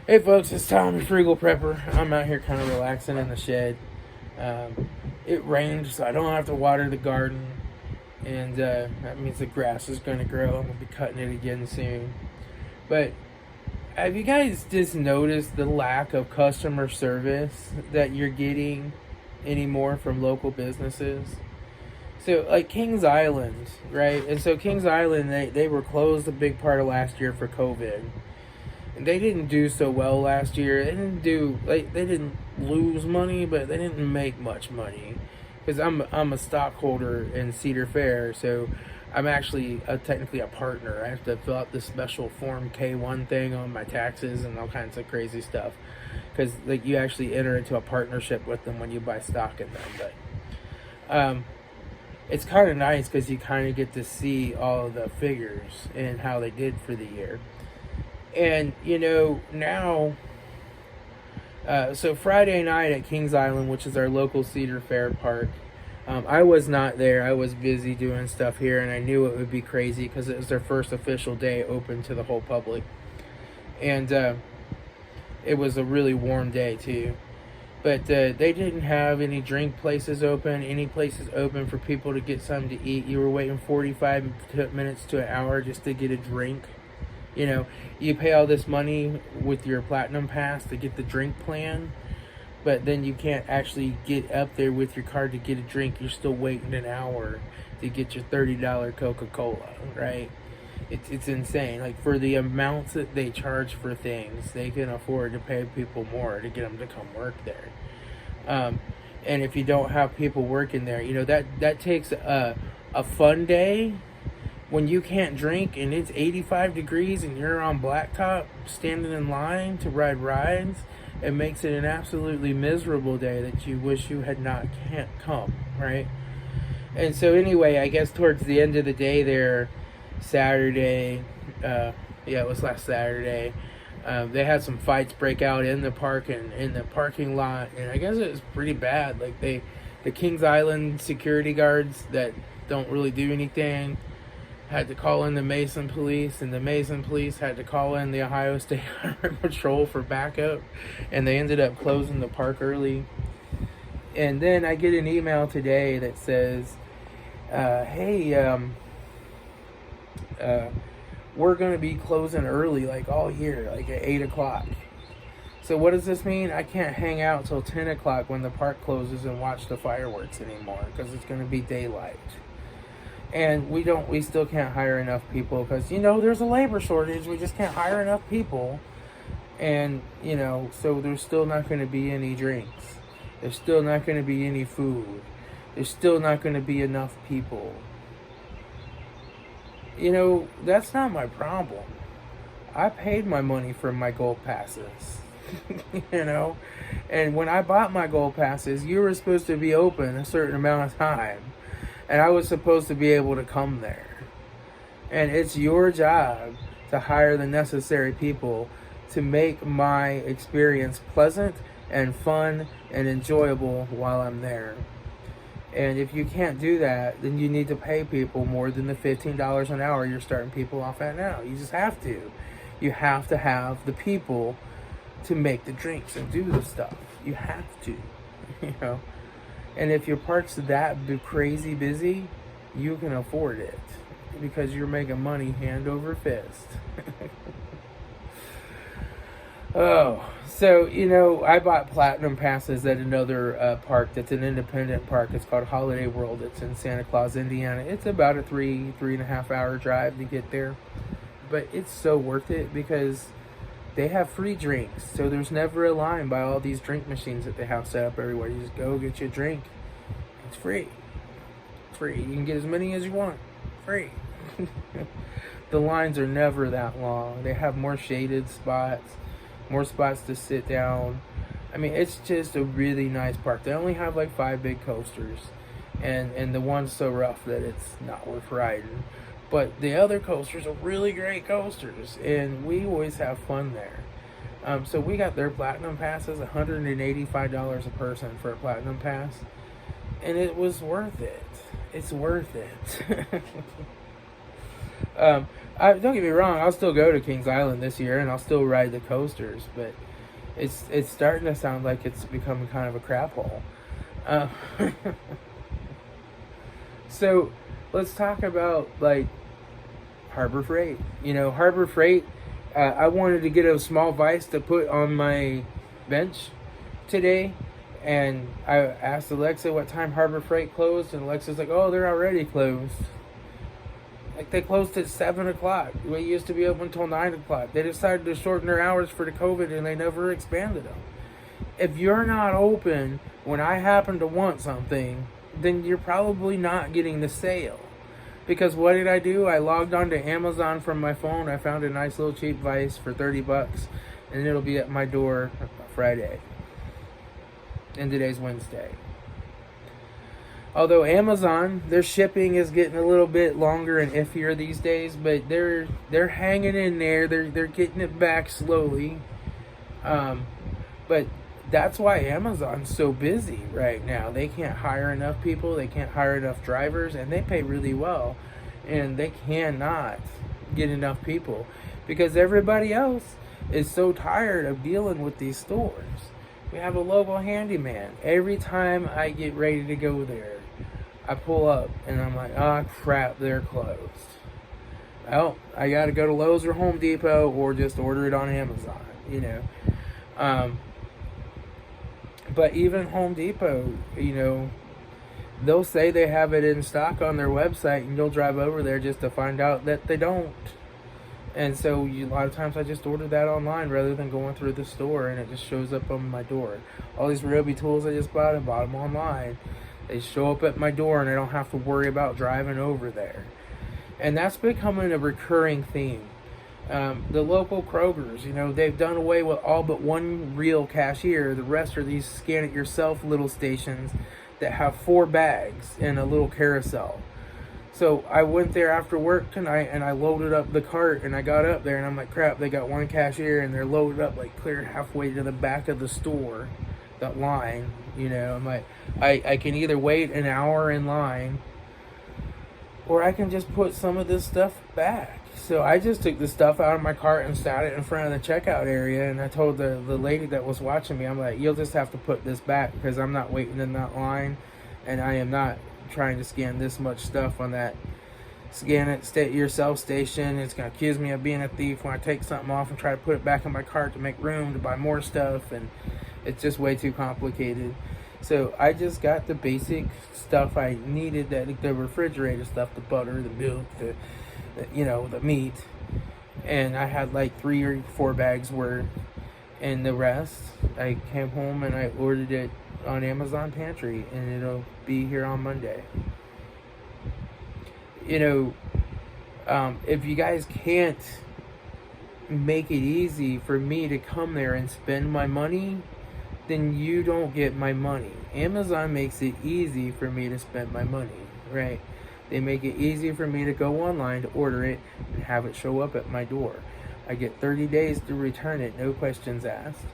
Hey folks, it's Tommy Frugal Prepper. I'm out here kind of relaxing in the shed. It rained, so I don't have to water the garden, and that means the grass is going to grow. I'm going to be cutting it again soon. But have you guys just noticed the lack of customer service that you're getting anymore from local businesses? So, like Kings Island, right? And so Kings Island, they were closed a big part of last year for COVID. They didn't do so well last year. They didn't lose money, but they didn't make much money. Because I'm a stockholder in Cedar Fair, so I'm actually technically a partner. I have to fill out this special Form K1 thing on my taxes and all kinds of crazy stuff. Because like you actually enter into a partnership with them when you buy stock in them. But it's kind of nice because you kind of get to see all of the figures and how they did for the year. And, now, so Friday night at Kings Island, which is our local Cedar Fair park, I was not there. I was busy doing stuff here, and I knew it would be crazy because it was their first official day open to the whole public. And it was a really warm day, too. But they didn't have any drink places open, any places open for people to get something to eat. You were waiting 45 minutes to an hour just to get a drink. You pay all this money with your platinum pass to get the drink plan, but then you can't actually get up there with your card to get a drink. You're still waiting an hour to get your $30 Coca-Cola, right? It's insane. Like, for the amounts that they charge for things, they can afford to pay people more to get them to come work there. And if you don't have people working there, that takes a fun day. When you can't drink and it's 85 degrees and you're on blacktop standing in line to ride rides, it makes it an absolutely miserable day that you wish you can't come, right? And so anyway, I guess towards the end of the day there, Saturday, it was last Saturday, they had some fights break out in the park and in the parking lot, and I guess it was pretty bad. Like the Kings Island security guards that don't really do anything had to call in the Mason police, and the Mason police had to call in the Ohio State Highway Patrol for backup, and they ended up closing the park early. And then I get an email today that says, hey, we're going to be closing early, like all year, like at 8 o'clock. So what does this mean? I can't hang out till 10 o'clock when the park closes and watch the fireworks anymore, because it's going to be daylight. And we still can't hire enough people because, there's a labor shortage. We just can't hire enough people. And, so there's still not going to be any drinks. There's still not going to be any food. There's still not going to be enough people. That's not my problem. I paid my money for my gold passes. And when I bought my gold passes, you were supposed to be open a certain amount of time. And I was supposed to be able to come there. And it's your job to hire the necessary people to make my experience pleasant and fun and enjoyable while I'm there. And if you can't do that, then you need to pay people more than the $15 an hour you're starting people off at now. You just have to. You have to have the people to make the drinks and do the stuff. You have to, And if your park's that crazy busy, you can afford it because you're making money hand over fist. So, I bought platinum passes at another park that's an independent park. It's called Holiday World. It's in Santa Claus, Indiana. It's about a 3.5 hour drive to get there. But it's so worth it because they have free drinks. So there's never a line by all these drink machines that they have set up everywhere. You just go get your drink. It's free. It's free. You can get as many as you want. Free. The lines are never that long. They have more shaded spots, more spots to sit down. I mean, it's just a really nice park. They only have like 5 big coasters, and the one's so rough that it's not worth riding. But the other coasters are really great coasters, and we always have fun there. So we got their platinum passes, $185 a person for a platinum pass, and it was worth it. It's worth it. Don't get me wrong, I'll still go to Kings Island this year, and I'll still ride the coasters, but it's starting to sound like it's becoming kind of a crap hole. Uh, so let's talk about like Harbor Freight. Harbor Freight. I wanted to get a small vise to put on my bench today, and I asked Alexa what time Harbor Freight closed, and Alexa's like, "Oh, they're already closed. Like they closed at 7:00. We used to be open until 9:00. They decided to shorten their hours for the COVID, and they never expanded them. If you're not open when I happen to want something, then you're probably not getting the sale." Because what did I do? I logged on to Amazon from my phone. I found a nice little cheap vise for $30, and it'll be at my door Friday. And today's Wednesday. Although Amazon, their shipping is getting a little bit longer and iffier these days, but they're hanging in there. They're getting it back slowly. But that's why Amazon's so busy right now. They can't hire enough people. They can't hire enough drivers, and they pay really well. And they cannot get enough people because everybody else is so tired of dealing with these stores. We have a local handyman. Every time I get ready to go there, I pull up and I'm like, oh crap, they're closed. Well, I got to go to Lowe's or Home Depot or just order it on Amazon, But even Home Depot, they'll say they have it in stock on their website, and you'll drive over there just to find out that they don't. And so a lot of times I just order that online rather than going through the store, and it just shows up on my door. All these Ryobi tools I bought them online. They show up at my door, and I don't have to worry about driving over there. And that's becoming a recurring theme. The local Krogers, they've done away with all but one real cashier. The rest are these scan it yourself little stations that have 4 bags and a little carousel. So I went there after work tonight and I loaded up the cart, and I got up there and I'm like, crap, they got one cashier and they're loaded up like clear halfway to the back of the store, that line. I'm like, I can either wait an hour in line or I can just put some of this stuff back. So I just took the stuff out of my cart and sat it in front of the checkout area, and I told the lady that was watching me, I'm like, you'll just have to put this back because I'm not waiting in that line, and I am not trying to scan this much stuff on that scan it yourself station. It's going to accuse me of being a thief when I take something off and try to put it back in my cart to make room to buy more stuff, and it's just way too complicated. So I just got the basic stuff I needed, the refrigerator stuff, the butter, the milk, the meat, and I had like 3 or 4 bags worth, and the rest I came home and I ordered it on Amazon Pantry, and it'll be here on Monday. If you guys can't make it easy for me to come there and spend my money, then you don't get my money. Amazon makes it easy for me to spend my money, right? They make it easy for me to go online to order it and have it show up at my door. I get 30 days to return it, no questions asked.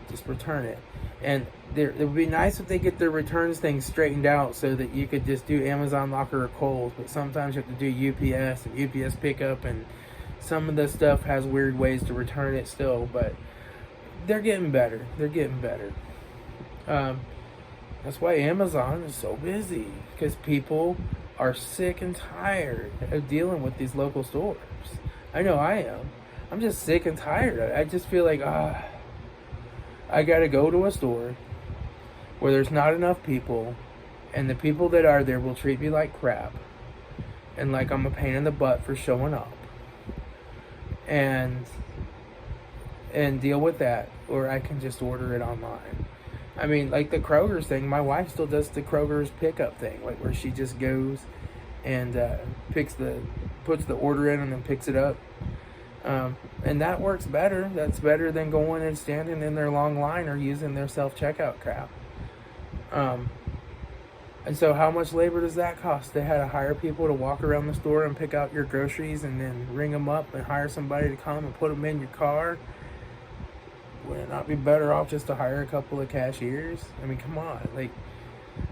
Just return it. And it would be nice if they get their returns thing straightened out so that you could just do Amazon Locker or Kohl's, but sometimes you have to do UPS and UPS pickup, and some of the stuff has weird ways to return it still, but they're getting better. That's why Amazon is so busy, because people are sick and tired of dealing with these local stores. I know I am. I'm just sick and tired of it. I just feel like, I gotta go to a store where there's not enough people, and the people that are there will treat me like crap, and like I'm a pain in the butt for showing up, and deal with that, or I can just order it online. I mean, like the Kroger's thing, my wife still does the Kroger's pickup thing, like where she just goes and puts the order in and then picks it up. And that works better. That's better than going and standing in their long line or using their self-checkout crap. And so how much labor does that cost? They had to hire people to walk around the store and pick out your groceries and then ring them up and hire somebody to come and put them in your car. Would it not be better off just to hire a couple of cashiers? I mean, come on. Like,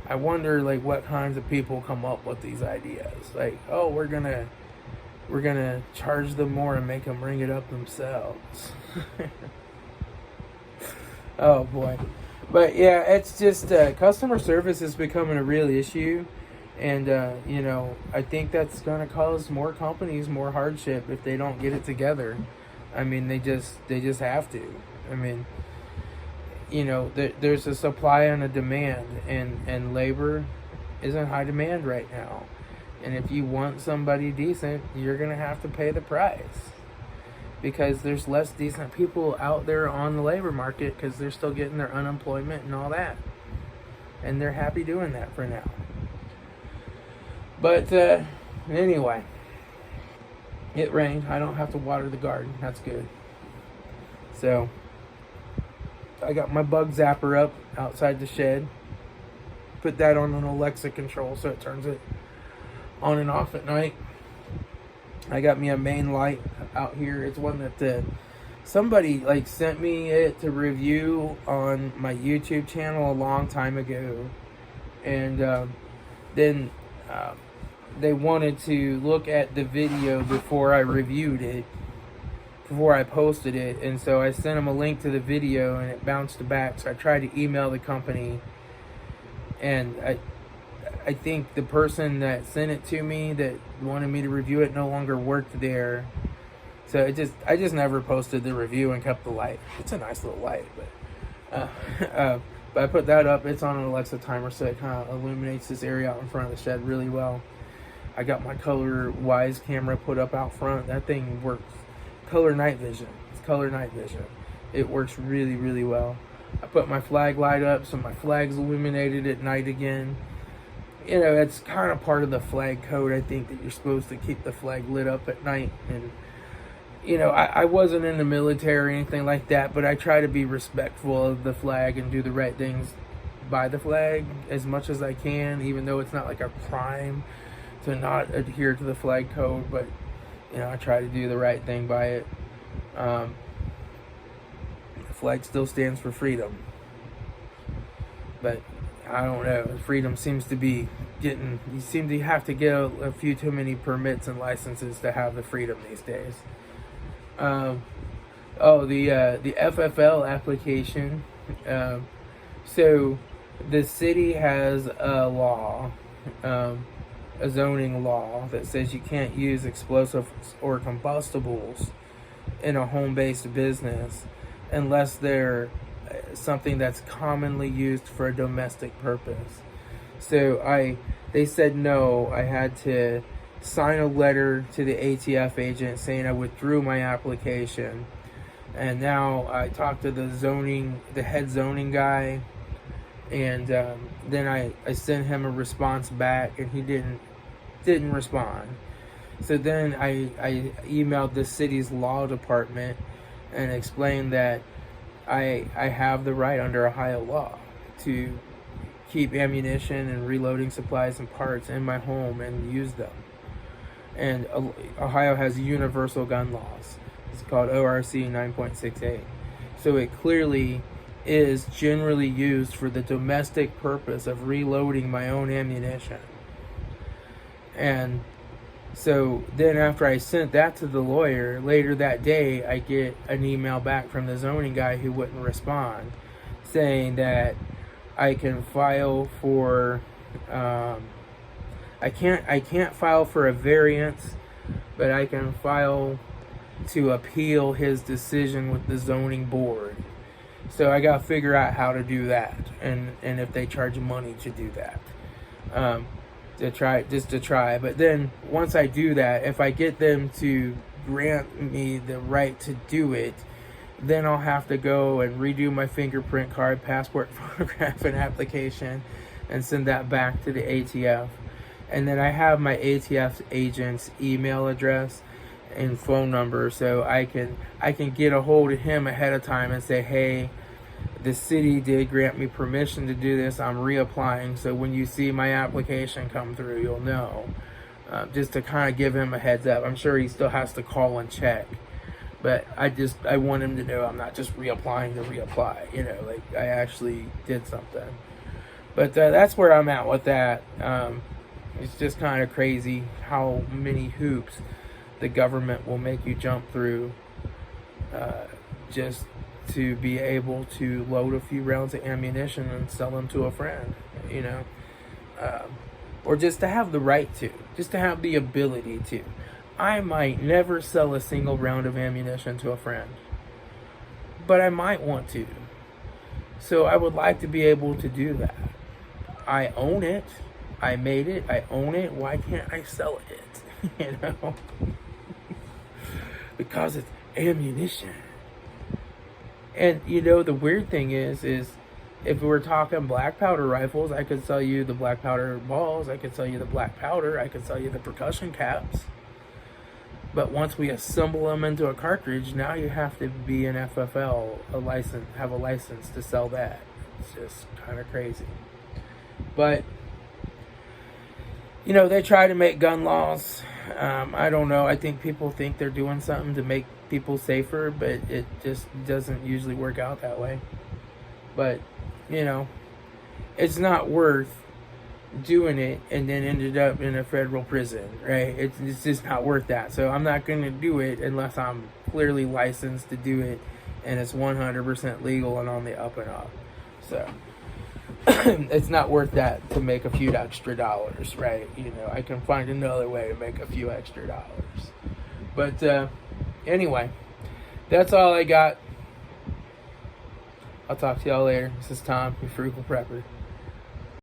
I wonder, like, what kinds of people come up with these ideas. Like, oh, we're gonna we're gonna charge them more and make them ring it up themselves. Oh boy. But yeah, it's just customer service is becoming a real issue, and I think that's going to cause more companies more hardship if they don't get it together. I mean, they just have to. I mean, there's a supply and a demand, and labor is in high demand right now. And if you want somebody decent, you're going to have to pay the price, because there's less decent people out there on the labor market because they're still getting their unemployment and all that. And they're happy doing that for now. But anyway, it rained. I don't have to water the garden. That's good. So I got my bug zapper up outside the shed. Put that on an Alexa control so it turns it on and off at night. I got me a main light out here. It's one that somebody sent me it to review on my YouTube channel a long time ago, and then they wanted to look at the video before I reviewed it, before I posted it, and so I sent them a link to the video and it bounced back. So I tried to email the company, and I think the person that sent it to me that wanted me to review it no longer worked there. So I just never posted the review and kept the light. It's a nice little light, but I put that up. It's on an Alexa timer, so it kind of illuminates this area out in front of the shed really well. I got my Color Wise camera put up out front. That thing works. Color night vision. It's color night vision. It works really, really well. I put my flag light up so my flag's illuminated at night again. It's kind of part of the flag code, I think, that you're supposed to keep the flag lit up at night. And, I wasn't in the military or anything like that, but I try to be respectful of the flag and do the right things by the flag as much as I can, even though it's not like a crime to not adhere to the flag code. But, I try to do the right thing by it. The flag still stands for freedom. But I don't know. Freedom seems to be you seem to have to get a few too many permits and licenses to have the freedom these days. The FFL application. So the city has a law, a zoning law that says you can't use explosives or combustibles in a home-based business unless they're something that's commonly used for a domestic purpose. So they said no. I had to sign a letter to the ATF agent saying I withdrew my application. And now I talked to the head zoning guy, and then I sent him a response back, and he didn't respond. So then I emailed the city's law department and explained that I have the right under Ohio law to keep ammunition and reloading supplies and parts in my home and use them. And Ohio has universal gun laws. It's called ORC 9.68. So it clearly is generally used for the domestic purpose of reloading my own ammunition. And so then after I sent that to the lawyer, later that day I get an email back from the zoning guy who wouldn't respond, saying that I can file for I can't file for a variance, but I can file to appeal his decision with the zoning board. So I got to figure out how to do that, and if they charge money to do that, to try. But then once I do that, if I get them to grant me the right to do it, then I'll have to go and redo my fingerprint card, passport photograph, and application, and send that back to the ATF. And then I have my ATF agent's email address and phone number, so I can get a hold of him ahead of time and say, hey, the city did grant me permission to do this. I'm reapplying, so when you see my application come through, you'll know. Just to kind of give him a heads up. I'm sure he still has to call and check, but I want him to know I'm not just reapplying to reapply. Like I actually did something. But that's where I'm at with that. It's just kind of crazy how many hoops the government will make you jump through just to be able to load a few rounds of ammunition and sell them to a friend, you know, or just to have the right to, just to have the ability to. I might never sell a single round of ammunition to a friend, but I might want to. So I would like to be able to do that. I own it. I made it. I own it. Why can't I sell it? You know? Because it's ammunition. And, you know, the weird thing is if we're talking black powder rifles, I could sell you the black powder balls. I could sell you the black powder. I could sell you the percussion caps. But once we assemble them into a cartridge, now you have to be an FFL, have a license to sell that. It's just kind of crazy. But, you know, they try to make gun laws. I don't know. I think people think they're doing something to make people safer, but it just doesn't usually work out that way. But, you know, it's not worth doing it and then ended up in a federal prison, right? It's just not worth that. So I'm not going to do it unless I'm clearly licensed to do it and it's 100% legal and on the up and up. So it's not worth that to make a few extra dollars, right? You know, I can find another way to make a few extra dollars. But anyway, that's all I got. I'll talk to y'all later. This is Tom, your Frugal Prepper.